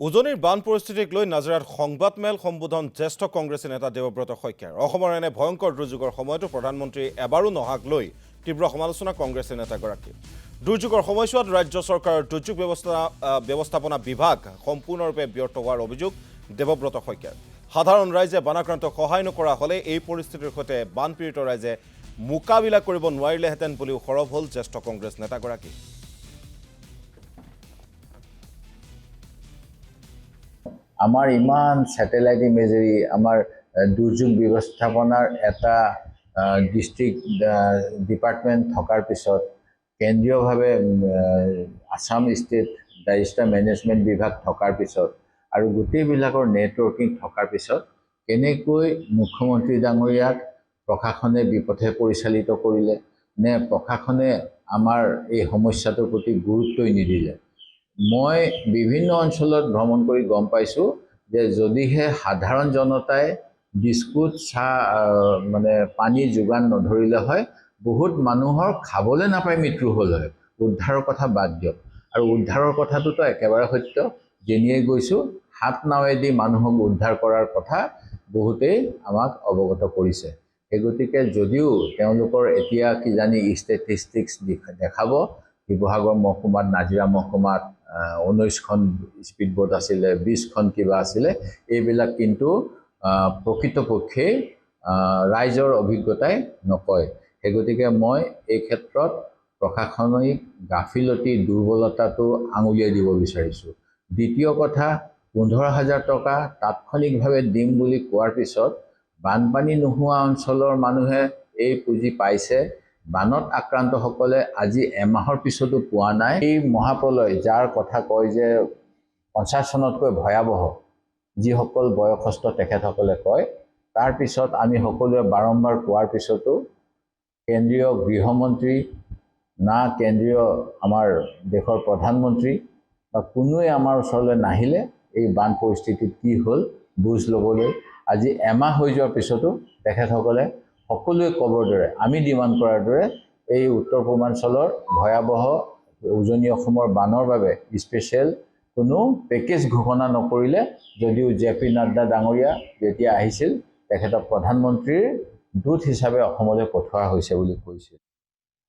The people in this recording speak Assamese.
উজনিৰ বান পৰিস্থিতিক লৈ নাজিৰাত সংবাদমেল সম্বোধন জ্যেষ্ঠ কংগ্ৰেছী নেতা দেৱব্ৰত শইকীয়াৰ। অসমৰ এনে ভয়ংকৰ দুৰ্যোগৰ সময়তো প্ৰধানমন্ত্ৰী এবাৰো নহাক লৈ তীব্ৰ সমালোচনা কংগ্ৰেছী নেতাগৰাকী। দুৰ্যোগৰ সময়ছোৱাত ৰাজ্য চৰকাৰৰ দুৰ্যোগ ব্যৱস্থাপনা বিভাগ সম্পূৰ্ণৰূপে ব্যৰ্থ হোৱাৰ অভিযোগ দেৱব্ৰত শইকীয়াৰ। সাধাৰণ ৰাইজে বানাক্ৰান্তক সহায় নকৰা হ'লে এই পৰিস্থিতিৰ সৈতে বানপীড়িত ৰাইজে মোকাবিলা কৰিব নোৱাৰিলেহেঁতেন বুলিও সৰব হ'ল জ্যেষ্ঠ কংগ্ৰেছ নেতাগৰাকী। আমাৰ ইমান স্যাটেলাইট ইমেজেৰি আমাৰ দুৰ্যোগ ব্যৱস্থাপনাৰ এটা ডিস্ট্ৰিক্ট ডিপাৰ্টমেণ্ট থকাৰ পিছত কেন্দ্ৰীয়ভাৱে আসাম ষ্টেট ডিজাস্টাৰ মেনেজমেণ্ট বিভাগ থকাৰ পিছত আৰু গোটেইবিলাকৰ নেটৱৰ্কিং থকাৰ পিছত কেনেকৈ মুখ্যমন্ত্ৰী ডাঙৰীয়াক প্ৰশাসনে বিপথে পৰিচালিত কৰিলে নে প্ৰশাসনে আমাৰ এই সমস্যাটোৰ প্ৰতি গুৰুত্বই নিদিলে। মই বিভিন্ন অঞ্চলত ভ্ৰমণ কৰি গম পাইছোঁ যে যদিহে সাধাৰণ জনতাই বিস্কুট মানে পানী যোগান নধৰিলে হয় বহুত মানুহৰ খাবলৈ নাপায় মৃত্যু হ'ল হয়। উদ্ধাৰৰ কথা বাদ দিয়ক, আৰু উদ্ধাৰৰ কথাটোতো একেবাৰে সত্য। যেনিয়ে গৈছোঁ 7 নাৱেদি মানুহক উদ্ধাৰ কৰাৰ কথা বহুতেই আমাক অৱগত কৰিছে। সেই গতিকে যদিও তেওঁলোকৰ এতিয়া কিজানি ষ্টেটিষ্টিক্স দেখাব শিৱসাগৰ মহকুমাত নাজিৰা মহকুমাত 19খন স্পীডবোট আছিলে, 20খন কিবা আছিলে, এইবিলাক কিন্তু প্ৰকৃতপক্ষে ৰাইজৰ অভিজ্ঞতাই নকয়। সেই গতিকে মই এই ক্ষেত্ৰত প্ৰশাসনিক গাফিলতি দুৰ্বলতাটো আঙুলিয়াই দিব বিচাৰিছোঁ। দ্বিতীয় কথা, 15,000 টকা তাৎক্ষণিকভাৱে দিম বুলি কোৱাৰ পিছত বানপানী নোহোৱা অঞ্চলৰ মানুহে এই পুঁজি পাইছে। বানত আক্ৰান্তসকলে আজি এমাহৰ পিছতো পোৱা নাই। এই মহাপ্ৰলয় যাৰ কথা কয় যে 50 চনতকৈ ভয়াৱহ, যিসকল বয়সস্থ তেখেতসকলে কয়, তাৰ পিছত আমি সকলোৱে বাৰম্বাৰ কোৱাৰ পিছতো কেন্দ্ৰীয় গৃহমন্ত্ৰী না কেন্দ্ৰীয় আমাৰ দেশৰ প্ৰধানমন্ত্ৰী বা কোনোৱে আমাৰ ওচৰলৈ নাহিলে এই বান পৰিস্থিতিত কি হ'ল বুজ ল'বলৈ। আজি এমাহ হৈ যোৱাৰ পিছতো তেখেতসকলে সকলোৱে ক'বৰ দৰে, আমি ডিমাণ্ড কৰাৰ দৰে এই উত্তৰ পূৰ্বাঞ্চলৰ ভয়াৱহ উজনি অসমৰ বানৰ বাবে স্পেচিয়েল কোনো পেকেজ ঘোষণা নকৰিলে। যদিও JP নাড্ডা ডাঙৰীয়া যেতিয়া আহিছিল তেখেতক প্ৰধানমন্ত্ৰীৰ দূত হিচাপে অসমলৈ পঠোৱা হৈছে বুলি কৈছিল।